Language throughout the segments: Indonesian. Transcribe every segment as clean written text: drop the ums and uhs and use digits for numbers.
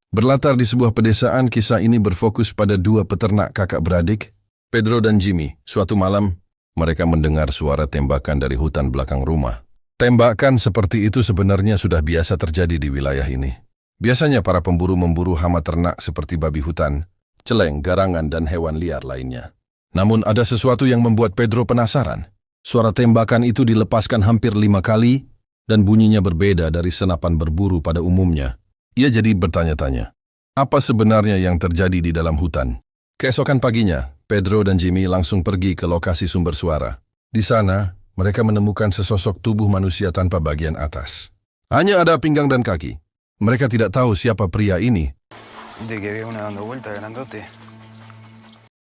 Berlatar di sebuah pedesaan, kisah ini berfokus pada dua peternak kakak beradik, Pedro dan Jimmy. Suatu malam, mereka mendengar suara tembakan dari hutan belakang rumah. Tembakan seperti itu sebenarnya sudah biasa terjadi di wilayah ini. Biasanya para pemburu memburu hama ternak seperti babi hutan, celeng, garangan, dan hewan liar lainnya. Namun ada sesuatu yang membuat Pedro penasaran. Suara tembakan itu dilepaskan hampir 5 kali dan bunyinya berbeda dari senapan berburu pada umumnya. Ia jadi bertanya-tanya, apa sebenarnya yang terjadi di dalam hutan? Keesokan paginya, Pedro dan Jimmy langsung pergi ke lokasi sumber suara. Di sana, mereka menemukan sesosok tubuh manusia tanpa bagian atas. Hanya ada pinggang dan kaki. Mereka tidak tahu siapa pria ini.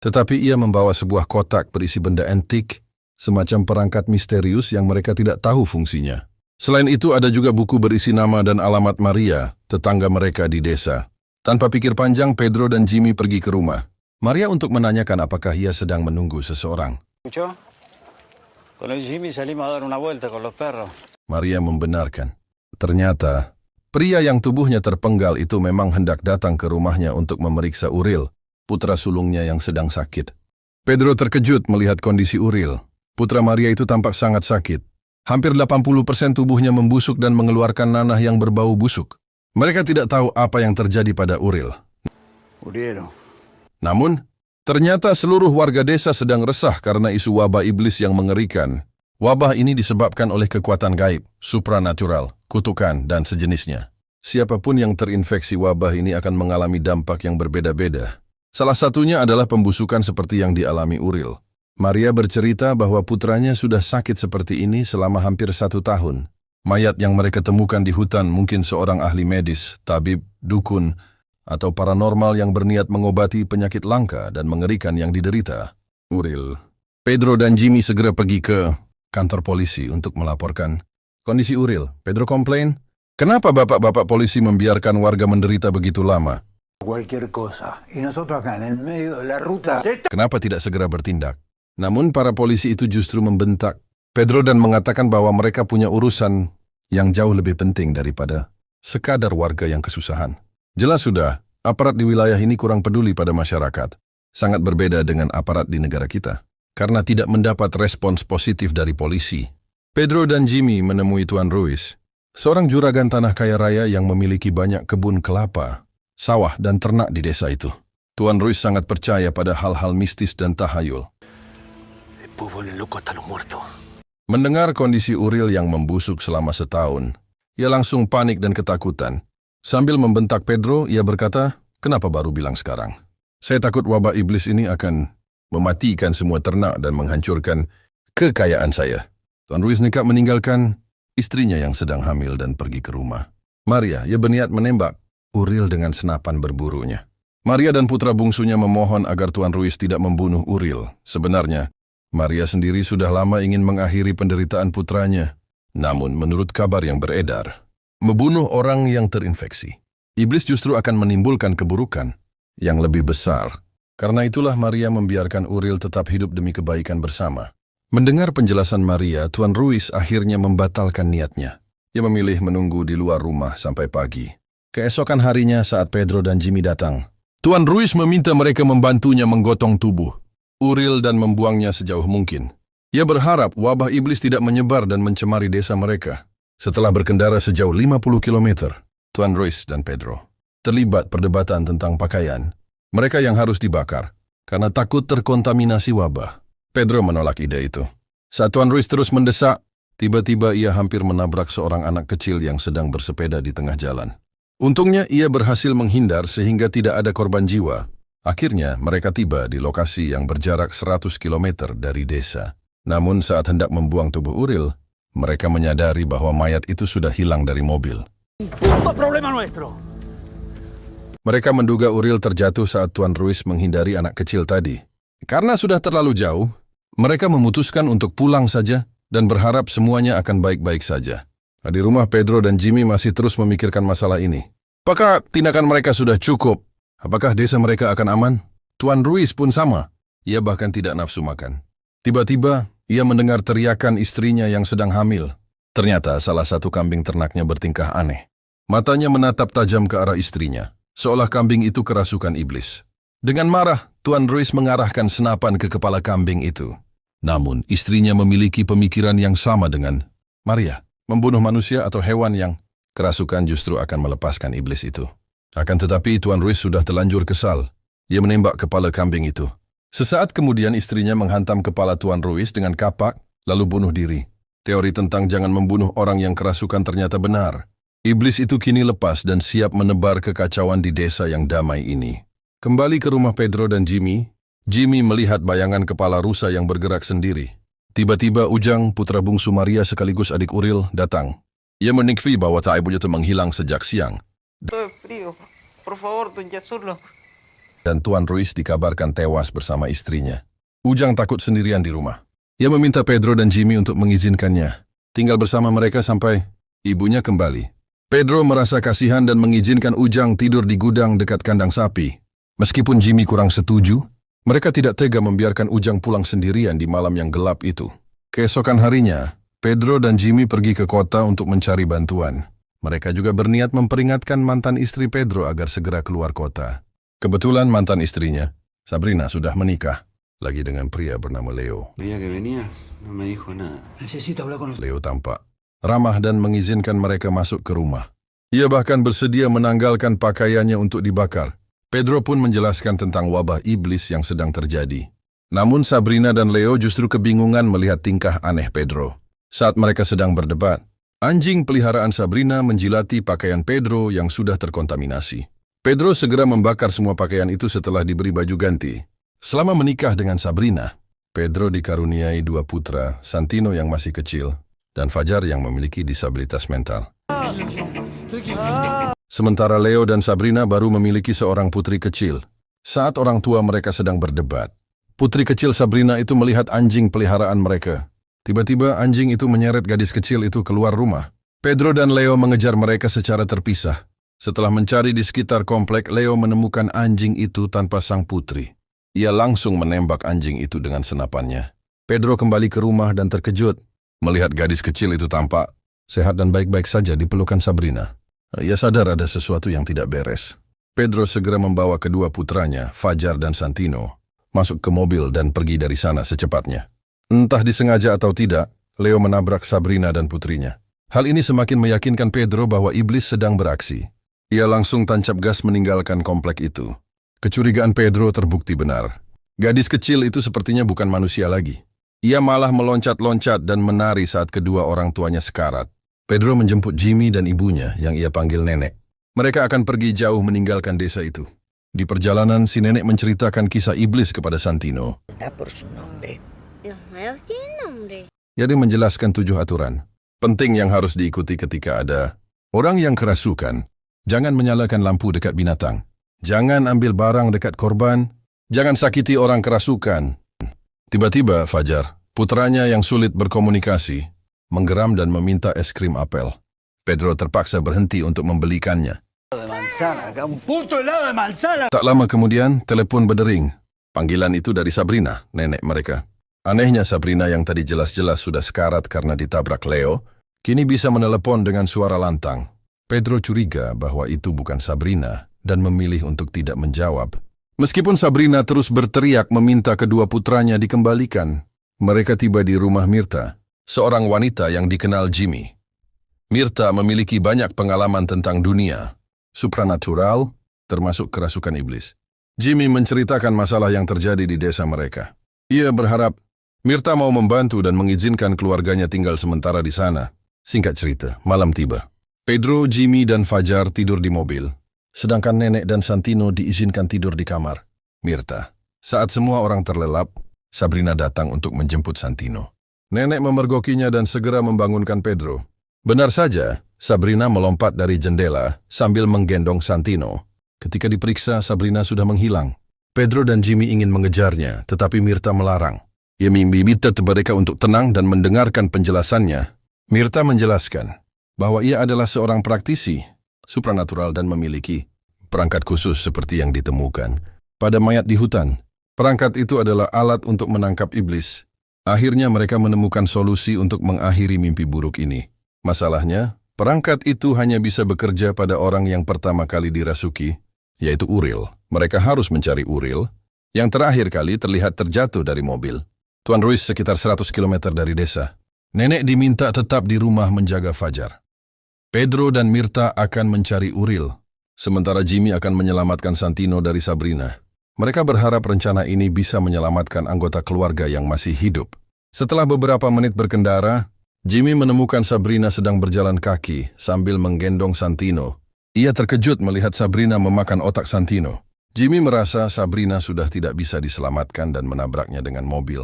Tetapi ia membawa sebuah kotak berisi benda antik, semacam perangkat misterius yang mereka tidak tahu fungsinya. Selain itu ada juga buku berisi nama dan alamat Maria, tetangga mereka di desa. Tanpa pikir panjang, Pedro dan Jimmy pergi ke rumah Maria untuk menanyakan apakah ia sedang menunggu seseorang. Maria membenarkan. Ternyata, pria yang tubuhnya terpenggal itu memang hendak datang ke rumahnya untuk memeriksa Uril, putra sulungnya yang sedang sakit. Pedro terkejut melihat kondisi Uril. Putra Maria itu tampak sangat sakit. Hampir 80% tubuhnya membusuk dan mengeluarkan nanah yang berbau busuk. Mereka tidak tahu apa yang terjadi pada Uril. Namun, ternyata seluruh warga desa sedang resah karena isu wabah iblis yang mengerikan. Wabah ini disebabkan oleh kekuatan gaib, supranatural, kutukan, dan sejenisnya. Siapapun yang terinfeksi wabah ini akan mengalami dampak yang berbeda-beda. Salah satunya adalah pembusukan seperti yang dialami Uril. Maria bercerita bahwa putranya sudah sakit seperti ini selama hampir 1 tahun. Mayat yang mereka temukan di hutan mungkin seorang ahli medis, tabib, dukun, atau paranormal yang berniat mengobati penyakit langka dan mengerikan yang diderita. Uril. Pedro dan Jimmy segera pergi ke kantor polisi untuk melaporkan kondisi Uril. Pedro komplain, kenapa bapak-bapak polisi membiarkan warga menderita begitu lama? Kenapa tidak segera bertindak? Namun para polisi itu justru membentak Pedro dan mengatakan bahwa mereka punya urusan yang jauh lebih penting daripada sekadar warga yang kesusahan. Jelas sudah, aparat di wilayah ini kurang peduli pada masyarakat. Sangat berbeda dengan aparat di negara kita, karena tidak mendapat respons positif dari polisi. Pedro dan Jimmy menemui Tuan Ruiz, seorang juragan tanah kaya raya yang memiliki banyak kebun kelapa, sawah dan ternak di desa itu. Tuan Ruiz sangat percaya pada hal-hal mistis dan tahayul. Mendengar kondisi Uril yang membusuk selama setahun, ia langsung panik dan ketakutan. Sambil membentak Pedro, ia berkata, kenapa baru bilang sekarang? Saya takut wabah iblis ini akan mematikan semua ternak dan menghancurkan kekayaan saya. Tuan Ruiz nekat meninggalkan istrinya yang sedang hamil dan pergi ke rumah Maria. Ia berniat menembak Uril dengan senapan berburunya. Maria dan putra bungsunya memohon agar Tuan Ruiz tidak membunuh Uril. Sebenarnya, Maria sendiri sudah lama ingin mengakhiri penderitaan putranya. Namun menurut kabar yang beredar, membunuh orang yang terinfeksi, iblis justru akan menimbulkan keburukan yang lebih besar. Karena itulah Maria membiarkan Uril tetap hidup demi kebaikan bersama. Mendengar penjelasan Maria, Tuan Ruiz akhirnya membatalkan niatnya. Ia memilih menunggu di luar rumah sampai pagi. Keesokan harinya saat Pedro dan Jimmy datang, Tuan Ruiz meminta mereka membantunya menggotong tubuh Uril dan membuangnya sejauh mungkin. Ia berharap wabah iblis tidak menyebar dan mencemari desa mereka. Setelah berkendara sejauh 50 km, Tuan Ruiz dan Pedro terlibat perdebatan tentang pakaian mereka yang harus dibakar karena takut terkontaminasi wabah. Pedro menolak ide itu. Saat Tuan Ruiz terus mendesak, tiba-tiba ia hampir menabrak seorang anak kecil yang sedang bersepeda di tengah jalan. Untungnya ia berhasil menghindar sehingga tidak ada korban jiwa. Akhirnya mereka tiba di lokasi yang berjarak 100 km dari desa. Namun saat hendak membuang tubuh Uril, mereka menyadari bahwa mayat itu sudah hilang dari mobil. Mereka menduga Uril terjatuh saat Tuan Ruiz menghindari anak kecil tadi. Karena sudah terlalu jauh, mereka memutuskan untuk pulang saja dan berharap semuanya akan baik-baik saja. Di rumah, Pedro dan Jimmy masih terus memikirkan masalah ini. Apakah tindakan mereka sudah cukup? Apakah desa mereka akan aman? Tuan Ruiz pun sama. Ia bahkan tidak nafsu makan. Tiba-tiba, Ia mendengar teriakan istrinya yang sedang hamil. Ternyata salah satu kambing ternaknya bertingkah aneh. Matanya menatap tajam ke arah istrinya, seolah kambing itu kerasukan iblis. Dengan marah, Tuan Ruiz mengarahkan senapan ke kepala kambing itu. Namun, istrinya memiliki pemikiran yang sama dengan Maria. Membunuh manusia atau hewan yang kerasukan justru akan melepaskan iblis itu. Akan tetapi, Tuan Ruiz sudah terlanjur kesal. Ia menembak kepala kambing itu. Sesaat kemudian istrinya menghantam kepala Tuan Ruiz dengan kapak, lalu bunuh diri. Teori tentang jangan membunuh orang yang kerasukan ternyata benar. Iblis itu kini lepas dan siap menebar kekacauan di desa yang damai ini. Kembali ke rumah Pedro dan Jimmy, Jimmy melihat bayangan kepala rusa yang bergerak sendiri. Tiba-tiba Ujang, putra bungsu Maria sekaligus adik Uril, datang. Ia menikfi bahwa tak ibunya itu menghilang sejak siang. Por favor, Don Yasurlo. Dan Tuan Ruiz dikabarkan tewas bersama istrinya. Ujang takut sendirian di rumah. Ia meminta Pedro dan Jimmy untuk mengizinkannya tinggal bersama mereka sampai ibunya kembali. Pedro merasa kasihan dan mengizinkan Ujang tidur di gudang dekat kandang sapi. Meskipun Jimmy kurang setuju, mereka tidak tega membiarkan Ujang pulang sendirian di malam yang gelap itu. Keesokan harinya, Pedro dan Jimmy pergi ke kota untuk mencari bantuan. Mereka juga berniat memperingatkan mantan istri Pedro agar segera keluar kota. Kebetulan mantan istrinya, Sabrina, sudah menikah, lagi dengan pria bernama Leo. Veía que venía, no me dijo nada. Necesito hablar con usted. Leo tampak ramah dan mengizinkan mereka masuk ke rumah. Ia bahkan bersedia menanggalkan pakaiannya untuk dibakar. Pedro pun menjelaskan tentang wabah iblis yang sedang terjadi. Namun Sabrina dan Leo justru kebingungan melihat tingkah aneh Pedro. Saat mereka sedang berdebat, anjing peliharaan Sabrina menjilati pakaian Pedro yang sudah terkontaminasi. Pedro segera membakar semua pakaian itu setelah diberi baju ganti. Selama menikah dengan Sabrina, Pedro dikaruniai 2 putra, Santino yang masih kecil, dan Fajar yang memiliki disabilitas mental. Sementara Leo dan Sabrina baru memiliki seorang putri kecil. Saat orang tua mereka sedang berdebat, putri kecil Sabrina itu melihat anjing peliharaan mereka. Tiba-tiba anjing itu menyeret gadis kecil itu keluar rumah. Pedro dan Leo mengejar mereka secara terpisah. Setelah mencari di sekitar komplek, Leo menemukan anjing itu tanpa sang putri. Ia langsung menembak anjing itu dengan senapannya. Pedro kembali ke rumah dan terkejut melihat gadis kecil itu tampak sehat dan baik-baik saja di pelukan Sabrina. Ia sadar ada sesuatu yang tidak beres. Pedro segera membawa kedua putranya, Fajar dan Santino, masuk ke mobil dan pergi dari sana secepatnya. Entah disengaja atau tidak, Leo menabrak Sabrina dan putrinya. Hal ini semakin meyakinkan Pedro bahwa iblis sedang beraksi. Ia langsung tancap gas meninggalkan komplek itu. Kecurigaan Pedro terbukti benar. Gadis kecil itu sepertinya bukan manusia lagi. Ia malah meloncat-loncat dan menari saat kedua orang tuanya sekarat. Pedro menjemput Jimmy dan ibunya yang ia panggil nenek. Mereka akan pergi jauh meninggalkan desa itu. Di perjalanan, si nenek menceritakan kisah iblis kepada Santino. Por su nombre. Los nuevos tienen nombre. Ia menjelaskan 7 aturan penting yang harus diikuti ketika ada orang yang kerasukan. Jangan menyalakan lampu dekat binatang. Jangan ambil barang dekat korban. Jangan sakiti orang kerasukan. Tiba-tiba Fajar, putranya yang sulit berkomunikasi, menggeram dan meminta es krim apel. Pedro terpaksa berhenti untuk membelikannya. Tak lama kemudian, telepon berdering. Panggilan itu dari Sabrina, nenek mereka. Anehnya Sabrina yang tadi jelas-jelas sudah sekarat karena ditabrak Leo, kini bisa menelepon dengan suara lantang. Pedro curiga bahwa itu bukan Sabrina dan memilih untuk tidak menjawab. Meskipun Sabrina terus berteriak meminta kedua putranya dikembalikan, mereka tiba di rumah Mirta, seorang wanita yang dikenal Jimmy. Mirta memiliki banyak pengalaman tentang dunia supranatural, termasuk kerasukan iblis. Jimmy menceritakan masalah yang terjadi di desa mereka. Ia berharap Mirta mau membantu dan mengizinkan keluarganya tinggal sementara di sana. Singkat cerita, malam tiba. Pedro, Jimmy, dan Fajar tidur di mobil, sedangkan nenek dan Santino diizinkan tidur di kamar Mirta. Saat semua orang terlelap, Sabrina datang untuk menjemput Santino. Nenek memergokinya dan segera membangunkan Pedro. Benar saja, Sabrina melompat dari jendela sambil menggendong Santino. Ketika diperiksa, Sabrina sudah menghilang. Pedro dan Jimmy ingin mengejarnya, tetapi Mirta melarang. Ia meminta mereka untuk tenang dan mendengarkan penjelasannya. Mirta menjelaskan bahwa ia adalah seorang praktisi supranatural dan memiliki perangkat khusus seperti yang ditemukan pada mayat di hutan. Perangkat itu adalah alat untuk menangkap iblis. Akhirnya mereka menemukan solusi untuk mengakhiri mimpi buruk ini. Masalahnya, perangkat itu hanya bisa bekerja pada orang yang pertama kali dirasuki, yaitu Uril. Mereka harus mencari Uril, yang terakhir kali terlihat terjatuh dari mobil. Tuan Ruiz sekitar 100 km dari desa. Nenek diminta tetap di rumah menjaga Fajar. Pedro dan Mirta akan mencari Uril, sementara Jimmy akan menyelamatkan Santino dari Sabrina. Mereka berharap rencana ini bisa menyelamatkan anggota keluarga yang masih hidup. Setelah beberapa menit berkendara, Jimmy menemukan Sabrina sedang berjalan kaki sambil menggendong Santino. Ia terkejut melihat Sabrina memakan otak Santino. Jimmy merasa Sabrina sudah tidak bisa diselamatkan dan menabraknya dengan mobil.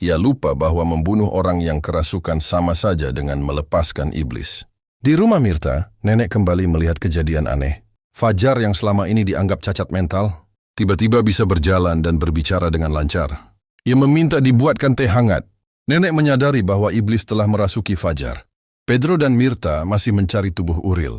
Ia lupa bahwa membunuh orang yang kerasukan sama saja dengan melepaskan iblis. Di rumah Mirta, nenek kembali melihat kejadian aneh. Fajar yang selama ini dianggap cacat mental, tiba-tiba bisa berjalan dan berbicara dengan lancar. Ia meminta dibuatkan teh hangat. Nenek menyadari bahwa iblis telah merasuki Fajar. Pedro dan Mirta masih mencari tubuh Uril.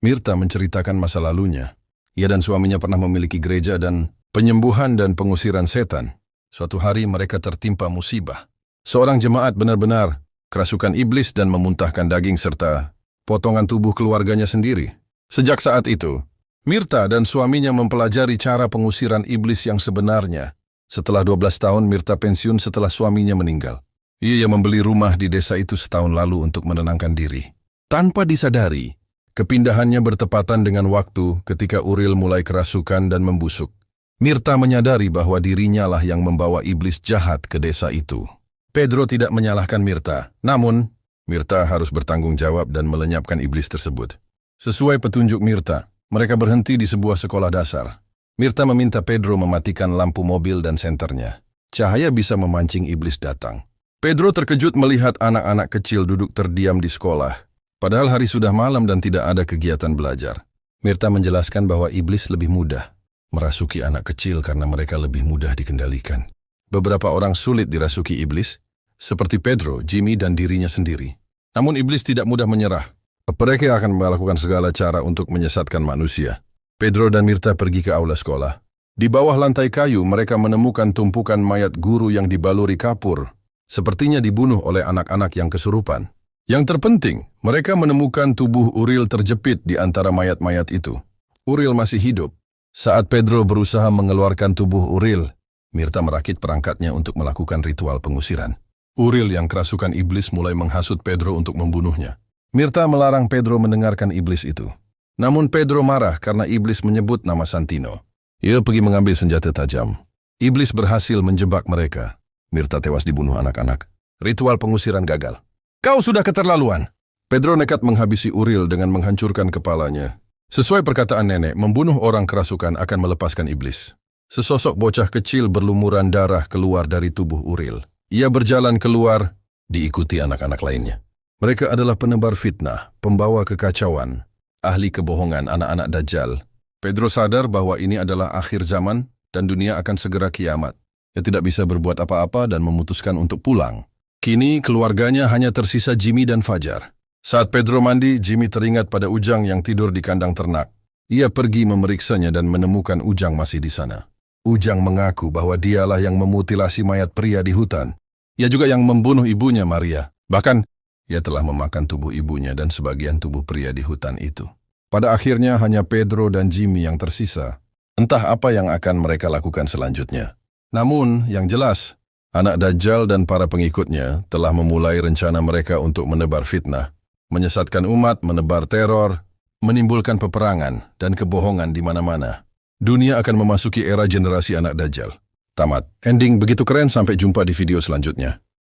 Mirta menceritakan masa lalunya. Ia dan suaminya pernah memiliki gereja dan penyembuhan dan pengusiran setan. Suatu hari mereka tertimpa musibah. Seorang jemaat benar-benar kerasukan iblis dan memuntahkan daging serta potongan tubuh keluarganya sendiri. Sejak saat itu, Mirta dan suaminya mempelajari cara pengusiran iblis yang sebenarnya. Setelah 12 tahun, Mirta pensiun setelah suaminya meninggal. Ia yang membeli rumah di desa itu setahun lalu untuk menenangkan diri. Tanpa disadari, kepindahannya bertepatan dengan waktu ketika Uril mulai kerasukan dan membusuk. Mirta menyadari bahwa dirinya lah yang membawa iblis jahat ke desa itu. Pedro tidak menyalahkan Mirta, namun Mirta harus bertanggung jawab dan melenyapkan iblis tersebut. Sesuai petunjuk Mirta, mereka berhenti di sebuah sekolah dasar. Mirta meminta Pedro mematikan lampu mobil dan senternya. Cahaya bisa memancing iblis datang. Pedro terkejut melihat anak-anak kecil duduk terdiam di sekolah. Padahal hari sudah malam dan tidak ada kegiatan belajar. Mirta menjelaskan bahwa iblis lebih mudah merasuki anak kecil karena mereka lebih mudah dikendalikan. Beberapa orang sulit dirasuki iblis, seperti Pedro, Jimmy, dan dirinya sendiri. Namun iblis tidak mudah menyerah. Mereka akan melakukan segala cara untuk menyesatkan manusia. Pedro dan Mirta pergi ke aula sekolah. Di bawah lantai kayu, mereka menemukan tumpukan mayat guru yang dibaluri kapur. Sepertinya dibunuh oleh anak-anak yang kesurupan. Yang terpenting, mereka menemukan tubuh Uril terjepit di antara mayat-mayat itu. Uril masih hidup. Saat Pedro berusaha mengeluarkan tubuh Uril, Mirta merakit perangkatnya untuk melakukan ritual pengusiran. Uril yang kerasukan iblis mulai menghasut Pedro untuk membunuhnya. Mirta melarang Pedro mendengarkan iblis itu. Namun Pedro marah karena iblis menyebut nama Santino. Ia pergi mengambil senjata tajam. Iblis berhasil menjebak mereka. Mirta tewas dibunuh anak-anak. Ritual pengusiran gagal. Kau sudah keterlaluan. Pedro nekat menghabisi Uril dengan menghancurkan kepalanya. Sesuai perkataan nenek, membunuh orang kerasukan akan melepaskan iblis. Sesosok bocah kecil berlumuran darah keluar dari tubuh Uril. Ia berjalan keluar, diikuti anak-anak lainnya. Mereka adalah penebar fitnah, pembawa kekacauan, ahli kebohongan anak-anak Dajjal. Pedro sadar bahwa ini adalah akhir zaman dan dunia akan segera kiamat. Ia tidak bisa berbuat apa-apa dan memutuskan untuk pulang. Kini keluarganya hanya tersisa Jimmy dan Fajar. Saat Pedro mandi, Jimmy teringat pada Ujang yang tidur di kandang ternak. Ia pergi memeriksanya dan menemukan Ujang masih di sana. Ujang mengaku bahwa dialah yang memutilasi mayat pria di hutan. Ia juga yang membunuh ibunya, Maria. Bahkan, ia telah memakan tubuh ibunya dan sebagian tubuh pria di hutan itu. Pada akhirnya hanya Pedro dan Jimmy yang tersisa. Entah apa yang akan mereka lakukan selanjutnya. Namun, yang jelas, anak Dajjal dan para pengikutnya telah memulai rencana mereka untuk menebar fitnah, menyesatkan umat, menebar teror, menimbulkan peperangan dan kebohongan di mana-mana. Dunia akan memasuki era generasi anak Dajjal. Tamat. Ending begitu keren, sampai jumpa di video selanjutnya.